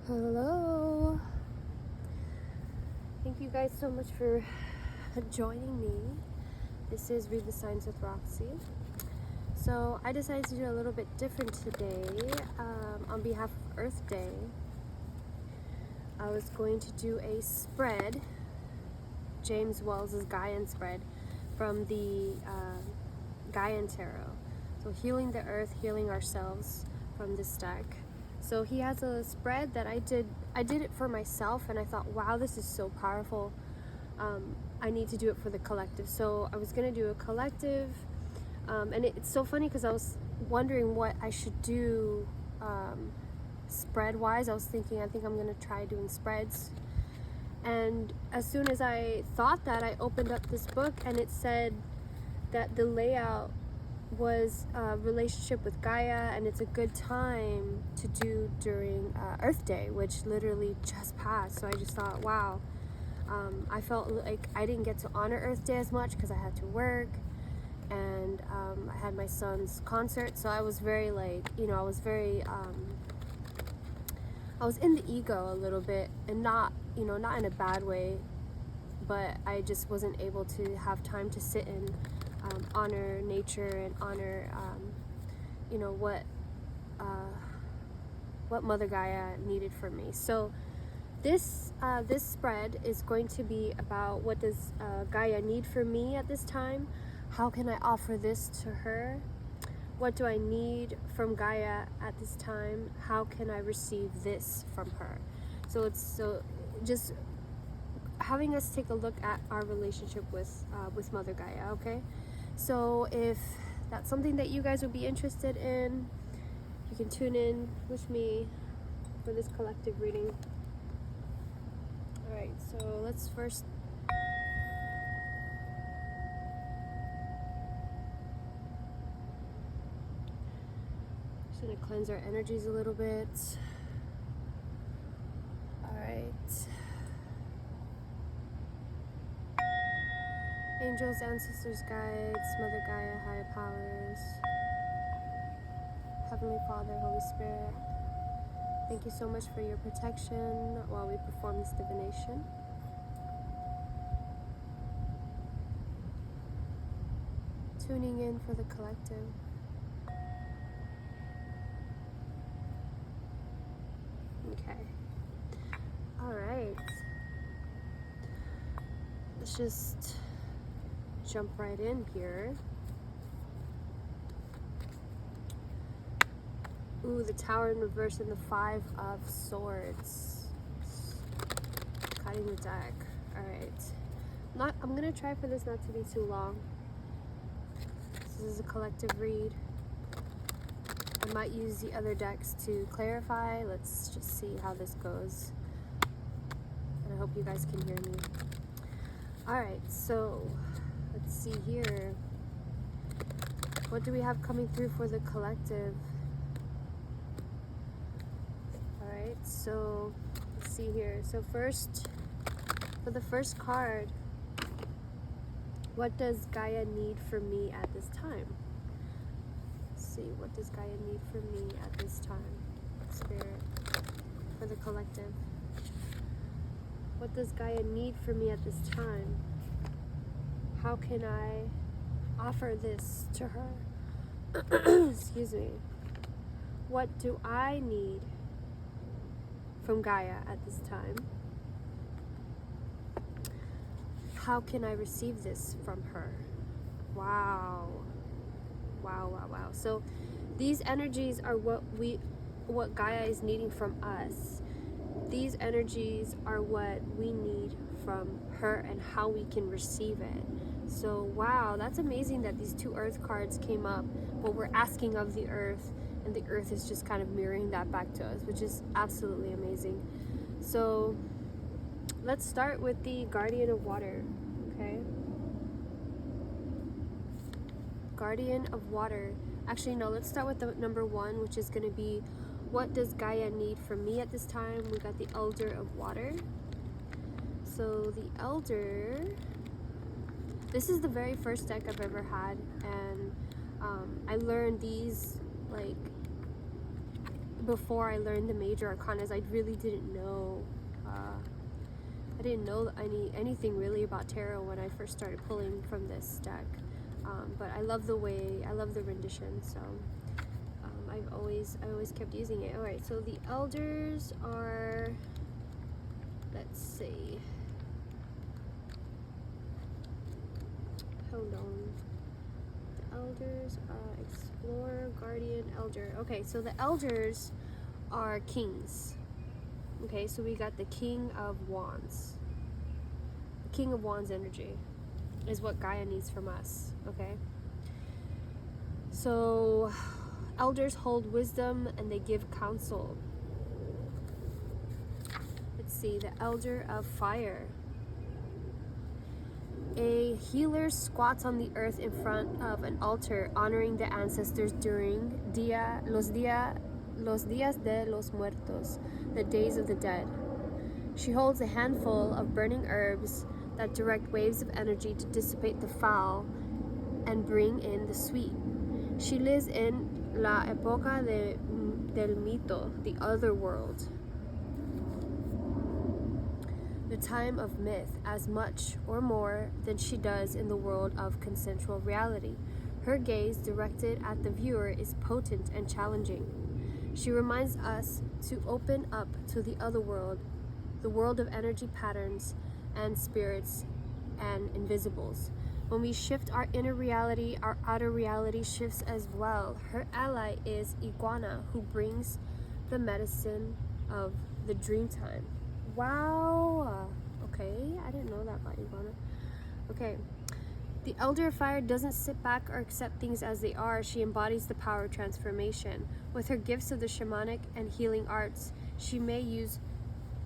Hello. Thank you guys so much for joining me. This is Read the Signs with Roxy. So I decided to do a little bit different today on behalf of Earth Day. I was going to do a spread, James Wells' Gaian spread from the Gaian Tarot. So healing the earth, healing ourselves from this deck. So he has a spread that I did it for myself, and I thought, wow, this is so powerful. I need to do it for the collective. So I was going to do a collective, and it's so funny because I was wondering what I should do spread wise. I was thinking, I think I'm going to try doing spreads. And as soon as I thought that, I opened up this book, and it said that the layout was a relationship with Gaia, and it's a good time to do during Earth Day, which literally just passed. So I just thought, wow, I felt like I didn't get to honor Earth Day as much because I had to work, and I had my son's concert. So I was very I was in the ego a little bit, and not in a bad way, but I just wasn't able to have time to sit and honor nature and honor what Mother Gaia needed from me. So this spread is going to be about what does Gaia need from me at this time. How can I offer this to her? What do I need from Gaia at this time? How can I receive this from her? So it's just having us take a look at our relationship with Mother Gaia, okay? So if that's something that you guys would be interested in, you can tune in with me for this collective reading. Alright, so let's first just gonna cleanse our energies a little bit. Alright. Angels, ancestors, guides, Mother Gaia, higher powers, Heavenly Father, Holy Spirit, thank you so much for your protection while we perform this divination. Tuning in for the collective. Okay. Alright. Let's just jump right in here. Ooh, the Tower in reverse and the Five of Swords. Cutting the deck. Alright. I'm gonna try for this not to be too long. This is a collective read. I might use the other decks to clarify. Let's just see how this goes. And I hope you guys can hear me. Alright, so let's see here. What do we have coming through for the collective? Alright, so let's see here. So first, for the first card, what does Gaia need from me at this time? Let's see, what does Gaia need from me at this time? Spirit, for the collective. What does Gaia need from me at this time? How can I offer this to her? Excuse me. What do I need from Gaia at this time? How can I receive this from her? Wow. Wow, wow, wow. So these energies are what Gaia is needing from us. These energies are what we need from her and how we can receive it. So wow, that's amazing that these two earth cards came up, what we're asking of the earth, and the earth is just kind of mirroring that back to us, which is absolutely amazing. So let's start with the Guardian of Water, okay? Guardian of Water. Actually, no, let's start with the number one, which is going to be, what does Gaia need from me at this time? We got the Elder of Water. So the Elder, this is the very first deck I've ever had, and I learned these like before I learned the major arcanas, I really didn't know. I didn't know anything really about tarot when I first started pulling from this deck. But I love the rendition, so I always kept using it. All right, so the elders are, let's see. Hold on. The elders are explorer, guardian, elder. Okay, so the elders are kings. Okay, so we got the King of Wands. The King of Wands energy is what Gaia needs from us, okay? So, elders hold wisdom and they give counsel. Let's see, the Elder of Fire. A healer squats on the earth in front of an altar honoring the ancestors during los días de los muertos, the days of the dead. She holds a handful of burning herbs that direct waves of energy to dissipate the foul and bring in the sweet. She lives in la época del mito, the other world, the time of myth, as much or more than she does in the world of consensual reality. Her gaze, directed at the viewer, is potent and challenging. She reminds us to open up to the other world, the world of energy patterns and spirits and invisibles. When we shift our inner reality, our outer reality shifts as well. Her ally is Iguana, who brings the medicine of the dream time. Wow. Okay, I didn't know that about Iguana. Okay. The Elder of Fire doesn't sit back or accept things as they are. She embodies the power of transformation. With her gifts of the shamanic and healing arts, she may use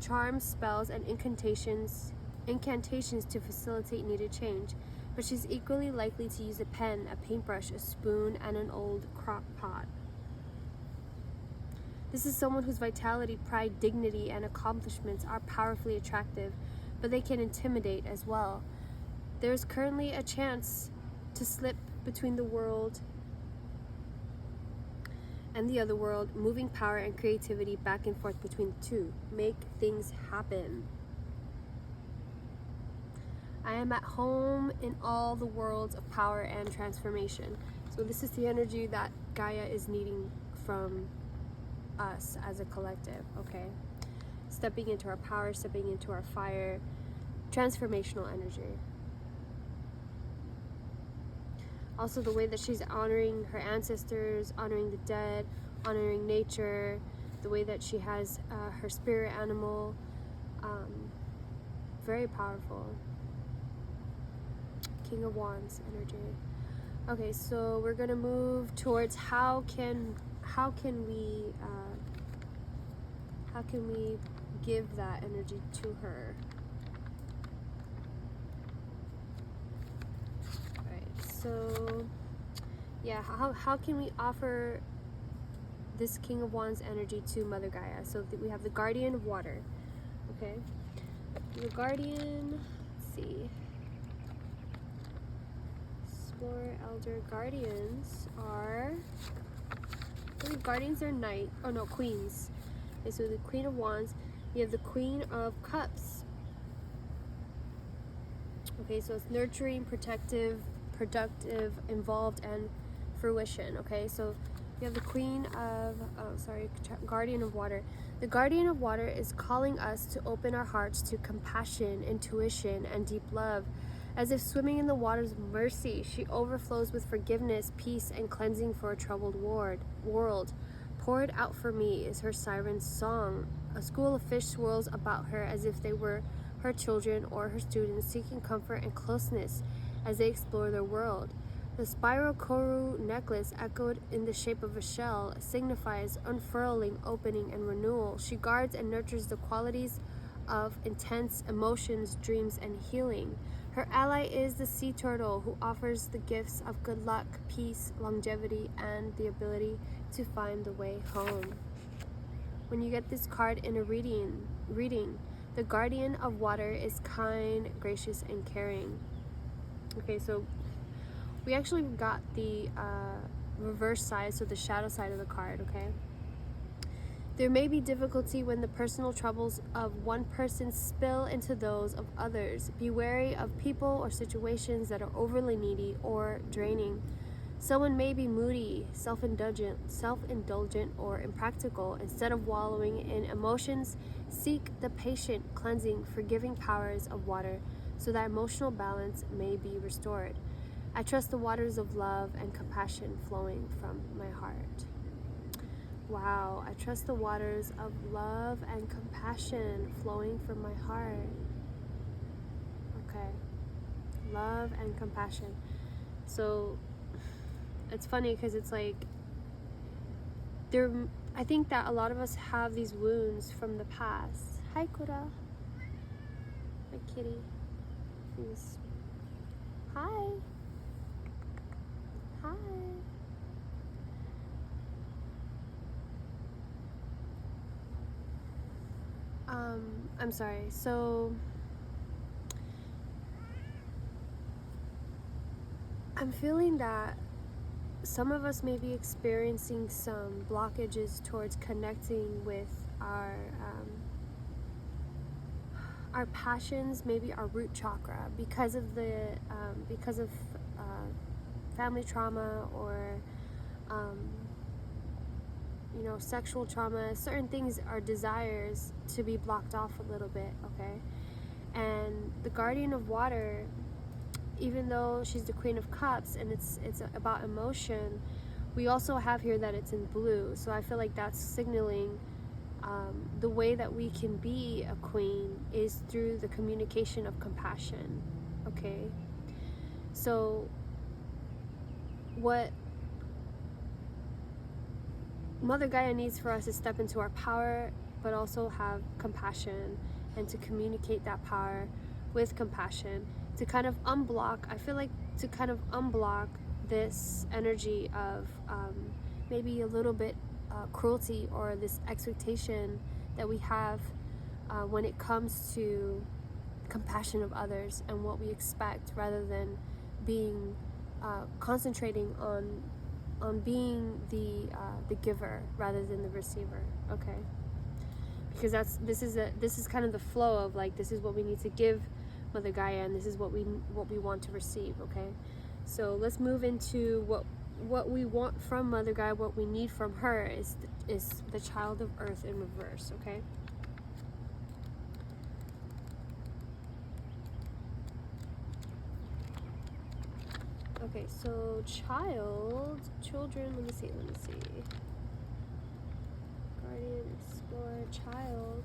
charms, spells, and incantations to facilitate needed change. But she's equally likely to use a pen, a paintbrush, a spoon, and an old crock pot. This is someone whose vitality, pride, dignity, and accomplishments are powerfully attractive, but they can intimidate as well. There is currently a chance to slip between the world and the other world, moving power and creativity back and forth between the two. Make things happen. I am at home in all the worlds of power and transformation. So this is the energy that Gaia is needing from us as a collective, okay? Stepping into our power, stepping into our fire, transformational energy. Also the way that she's honoring her ancestors, honoring the dead, honoring nature, the way that she has her spirit animal, very powerful. King of Wands energy. Okay, so we're gonna move towards how can we give that energy to her. Alright, so yeah, how can we offer this King of Wands energy to Mother Gaia? So we have the Guardian of Water. Okay, the Guardian, let's see. Explorer, Elder, Guardians are, I believe Guardians are queens. Okay, so the Queen of Wands, we have the Queen of Cups. Okay, so it's nurturing, protective, productive, involved, and fruition. Okay, so we have the Guardian of Water. The Guardian of Water is calling us to open our hearts to compassion, intuition, and deep love. As if swimming in the waters of mercy, she overflows with forgiveness, peace, and cleansing for a troubled world. Pour it out for me is her siren's song. A school of fish swirls about her as if they were her children or her students, seeking comfort and closeness as they explore their world. The spiral koru necklace, echoed in the shape of a shell, signifies unfurling, opening, and renewal. She guards and nurtures the qualities of intense emotions, dreams, and healing. Her ally is the sea turtle, who offers the gifts of good luck, peace, longevity, and the ability to find the way home. When you get this card in a reading, the Guardian of Water is kind, gracious, and caring. Okay, so we actually got the reverse side, so the shadow side of the card, okay? There may be difficulty when the personal troubles of one person spill into those of others. Be wary of people or situations that are overly needy or draining. Someone may be moody, self-indulgent, or impractical. Instead of wallowing in emotions, seek the patient, cleansing, forgiving powers of water so that emotional balance may be restored. I trust the waters of love and compassion flowing from my heart. Wow, I trust the waters of love and compassion flowing from my heart. Okay, love and compassion. So it's funny because it's like I think that a lot of us have these wounds from the past. Hi, Kura. Hi, kitty. Please. Hi. Hi. I'm sorry. So I'm feeling that some of us may be experiencing some blockages towards connecting with our passions, maybe our root chakra, because of family trauma or sexual trauma. Certain things are desires to be blocked off a little bit, okay? And the guardian of water, even though she's the Queen of Cups and it's about emotion, we also have here that it's in blue. So I feel like that's signaling the way that we can be a queen is through the communication of compassion, okay? So what Mother Gaia needs for us to step into our power, but also have compassion and to communicate that power with compassion, to kind of unblock, I feel like to kind of unblock this energy of maybe a little bit cruelty or this expectation that we have when it comes to compassion of others and what we expect, rather than being concentrating on being the giver rather than the receiver, okay? Because this is kind of the flow of like, this is what we need to give Mother Gaia, and this is what we want to receive, okay? So let's move into what we want from Mother Gaia. What we need from her is the Child of Earth in reverse, okay? Okay, so children, let me see. Guardian, Explorer, Child.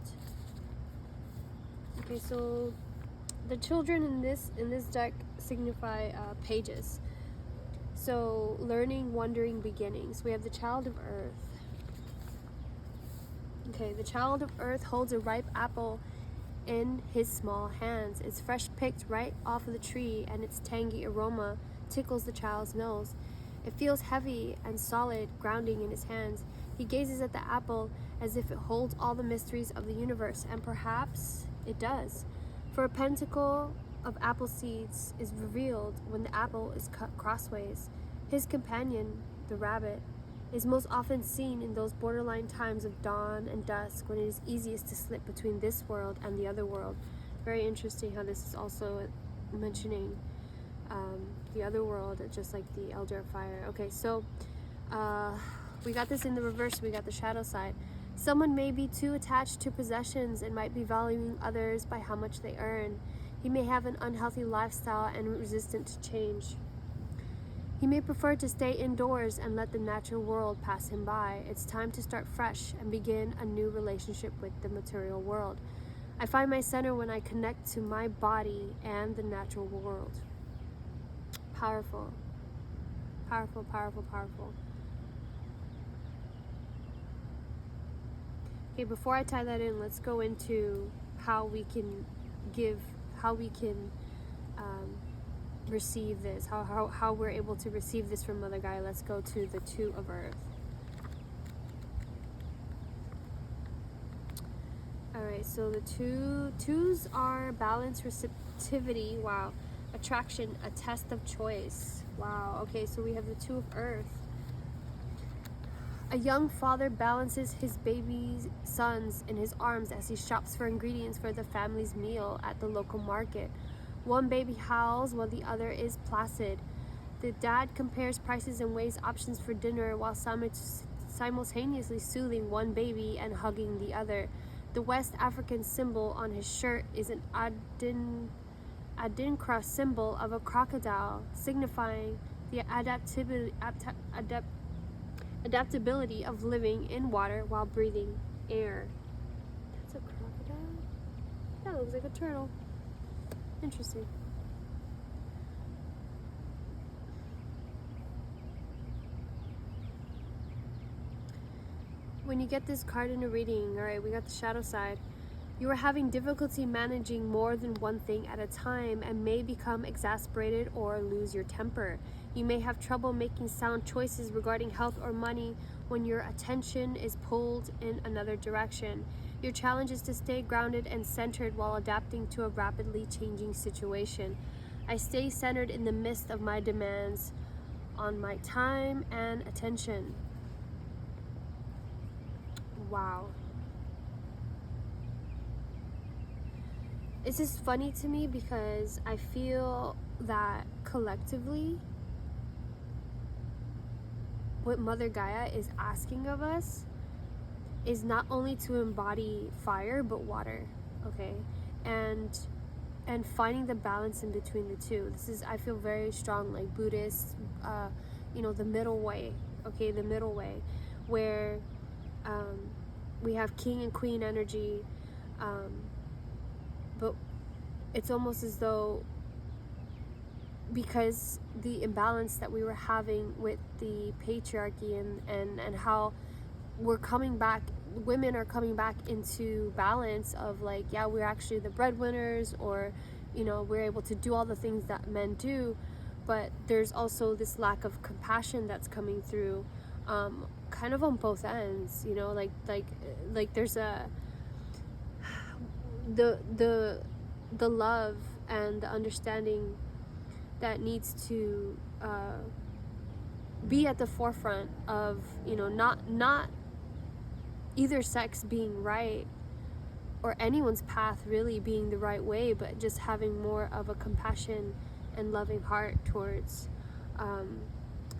Okay, so the children in this deck signify pages. So learning, wondering, beginnings. We have the Child of Earth. Okay, the Child of Earth holds a ripe apple in his small hands. It's fresh picked right off of the tree, and its tangy aroma tickles the child's nose. It feels heavy and solid, grounding in his hands. He gazes at the apple as if it holds all the mysteries of the universe, and perhaps it does. For a pentacle of apple seeds is revealed when the apple is cut crossways. His companion, the rabbit, is most often seen in those borderline times of dawn and dusk when it is easiest to slip between this world and the other world. Very interesting how this is also mentioning the other world, just like the Elder of Fire. Okay, so we got this in the reverse. We got the shadow side. Someone may be too attached to possessions and might be valuing others by how much they earn. He may have an unhealthy lifestyle and resistant to change. He may prefer to stay indoors and let the natural world pass him by. It's time to start fresh and begin a new relationship with the material world. I find my center when I connect to my body and the natural world. Powerful. Powerful, powerful, powerful. Okay, before I tie that in, let's go into how we can receive this, how we're able to receive this from Mother Gaia. Let's go to the Two of Earth. Alright, so the twos are balance, receptivity, wow, attraction, a test of choice. Wow, okay, so we have the Two of Earth. A young father balances his baby sons in his arms as he shops for ingredients for the family's meal at the local market. One baby howls while the other is placid. The dad compares prices and weighs options for dinner while simultaneously soothing one baby and hugging the other. The West African symbol on his shirt is an adinkra symbol of a crocodile, signifying the adaptability of living in water while breathing air. That's a crocodile? That looks like a turtle. Interesting. When you get this card in a reading, all right, we got the shadow side. You are having difficulty managing more than one thing at a time and may become exasperated or lose your temper. You may have trouble making sound choices regarding health or money when your attention is pulled in another direction. Your challenge is to stay grounded and centered while adapting to a rapidly changing situation. I stay centered in the midst of my demands on my time and attention. Wow. It's just funny to me because I feel that collectively what Mother Gaia is asking of us is not only to embody fire but water, okay? And finding the balance in between the two. This is, I feel very strong, like Buddhist, the middle way, okay? The middle way where we have king and queen energy, but it's almost as though because the imbalance that we were having with the patriarchy and how we're coming back, women are coming back into balance of like, yeah, we're actually the breadwinners, or we're able to do all the things that men do, but there's also this lack of compassion that's coming through, kind of on both ends, like there's the love and the understanding that needs to be at the forefront of not either sex being right or anyone's path really being the right way, but just having more of a compassion and loving heart towards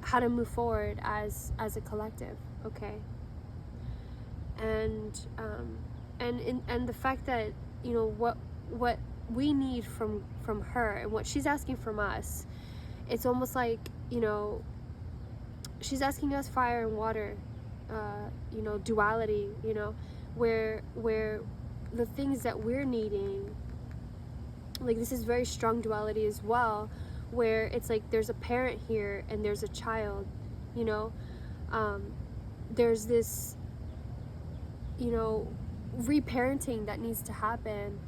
how to move forward as a collective, okay? And the fact that what we need from her and what she's asking from us, it's almost like she's asking us fire and water, duality, where the things that we're needing, like this is very strong duality as well, where it's like there's a parent here and there's a child, there's this reparenting that needs to happen,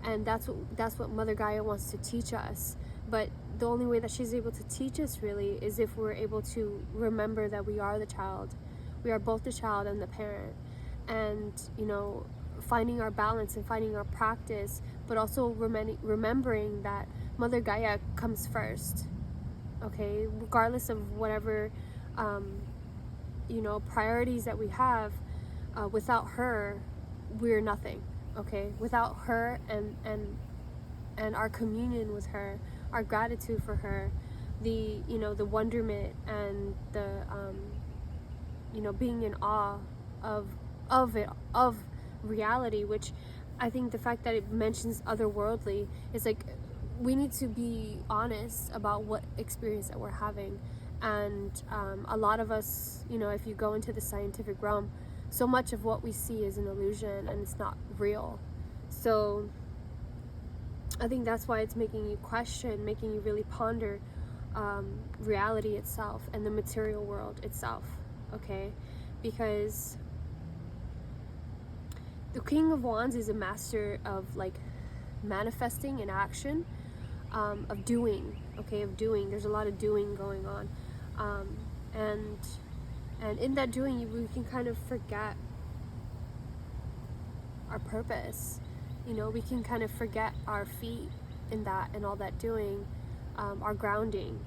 and that's what Mother Gaia wants to teach us. But the only way that she's able to teach us really is if we're able to remember that we are the child. We are both the child and the parent, and finding our balance and finding our practice, but also remembering that Mother Gaia comes first, okay? Regardless of whatever priorities that we have, without her we're nothing, okay? Without her and our communion with her, our gratitude for her, the the wonderment and the being in awe of reality, which I think the fact that it mentions otherworldly is like, we need to be honest about what experience that we're having. And a lot of us, if you go into the scientific realm, so much of what we see is an illusion and it's not real. So I think that's why it's making you question, making you really ponder reality itself and the material world itself, okay? Because the King of Wands is a master of like manifesting and action, of doing, okay? Of doing. There's a lot of doing going on, and in that doing, we can kind of forget our purpose. We can kind of forget our feet in that and all that doing, our grounding.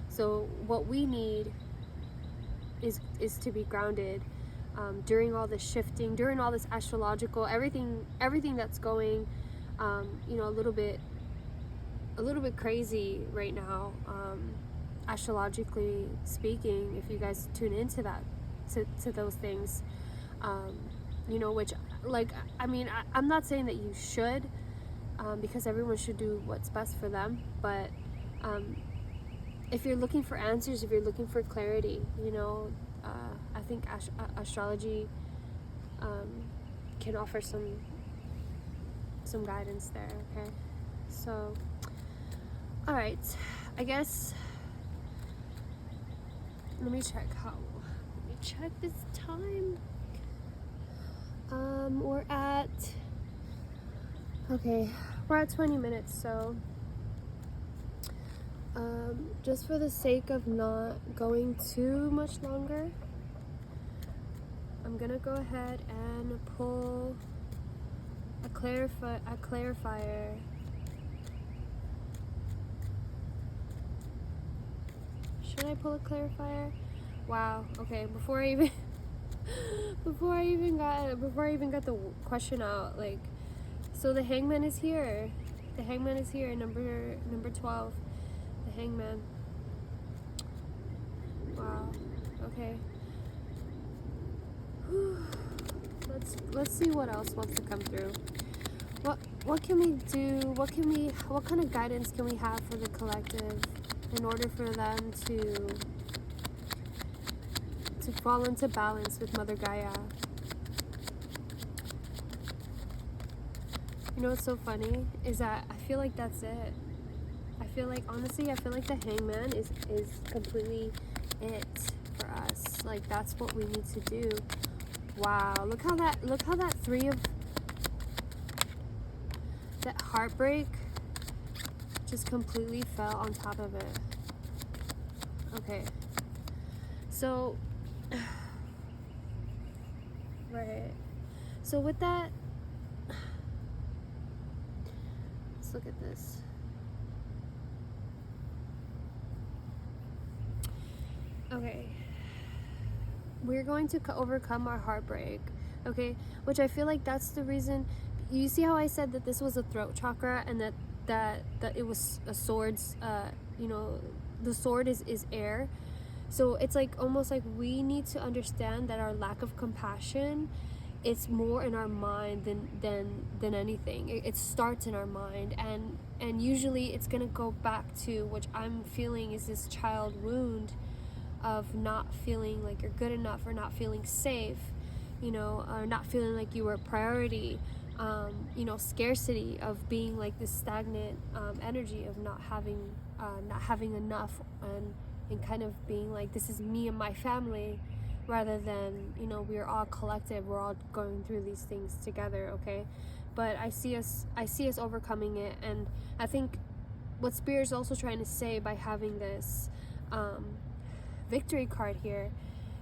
So what we need is to be grounded during all this shifting, during all this astrological everything that's going you know, a little bit crazy right now, astrologically speaking, if you guys tune into that, to those things, you know, which, like, I mean, I'm not saying that you should, because everyone should do what's best for them, but if you're looking for answers, if you're looking for clarity, you know, I think astrology can offer some guidance there. Okay, so all right, I guess let me check this time. We're at 20 minutes, so just for the sake of not going too much longer, I'm gonna go ahead and pull a clarifier. Should I pull a clarifier? Wow. Okay. Before I even got the question out, like, so the Hangman is here. The Hangman is here. Number 12. The Hangman. Wow. Okay. Let's see what else wants to come through. What can we do? What kind of guidance can we have for the collective in order for them to fall into balance with Mother Gaia? You know what's so funny is that I feel like that's it. I feel like, honestly, the Hangman is completely it for us. Like, that's what we need to do. Wow, look how that three of that heartbreak just completely fell on top of it. Okay, so right, so with that, let's look at this. Okay, we're going to overcome our heartbreak, okay, which I feel like that's the reason. You see how I said that this was a throat chakra, and that it was a sword's, you know, the sword is air. So it's like almost like we need to understand that our lack of compassion, it's more in our mind than anything. It starts in our mind, and usually it's gonna go back to, which I'm feeling is this child wound of not feeling like you're good enough, or not feeling safe, you know, or not feeling like you were a priority, you know, scarcity of being like this stagnant energy of not having enough, and kind of being like, this is me and my family, rather than, you know, we're all collective, we're all going through these things together, okay? But I see us overcoming it, and I think what Spirit is also trying to say by having this victory card here,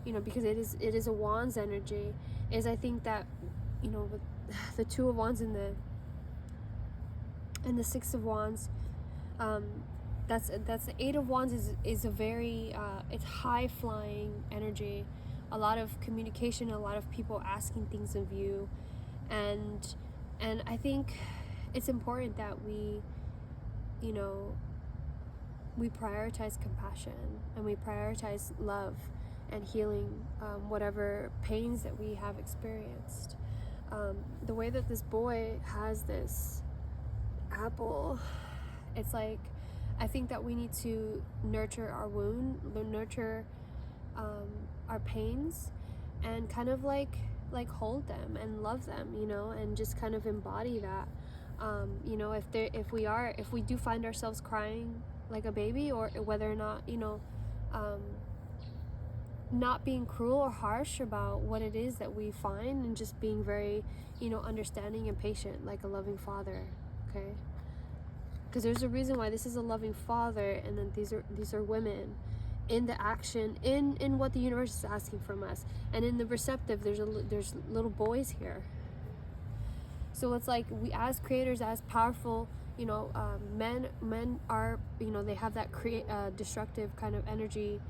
you know, because it is a Wands energy, is I think that, you know, with the Two of Wands and the Six of Wands, that's the Eight of Wands is a very it's high flying energy, a lot of communication, a lot of people asking things of you, and I think it's important that we, you know, we prioritize compassion, and we prioritize love and healing whatever pains that we have experienced. The way that this boy has this apple, it's like, I think that we need to nurture our wound, nurture our pains, and kind of like hold them and love them, you know, and just kind of embody that. You know, if we do find ourselves crying like a baby, or whether or not, you know, not being cruel or harsh about what it is that we find, and just being very, you know, understanding and patient like a loving father, okay? Because there's a reason why this is a loving father, and then these are women in the action, in what the universe is asking from us, and in the receptive, there's little boys here. So it's like, we as creators, as powerful, you know, men are, you know, they have that destructive kind of energy,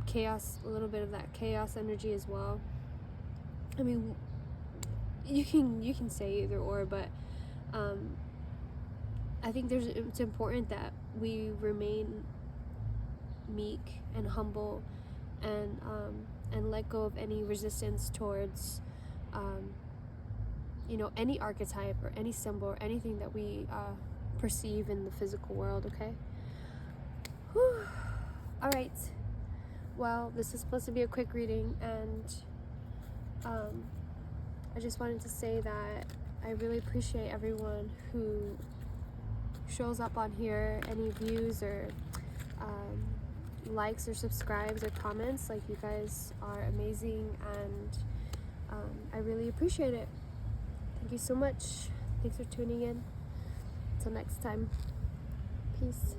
chaos, a little bit of that chaos energy as well. I mean, you can say either or, but I think it's important that we remain meek and humble, and let go of any resistance towards any archetype or any symbol or anything that we perceive in the physical world. Okay. Whew. All right, well, this is supposed to be a quick reading, and I just wanted to say that I really appreciate everyone who shows up on here, any views or likes or subscribes or comments. Like, you guys are amazing, and I really appreciate it. Thank you so much. Thanks for tuning in. Until next time. Peace.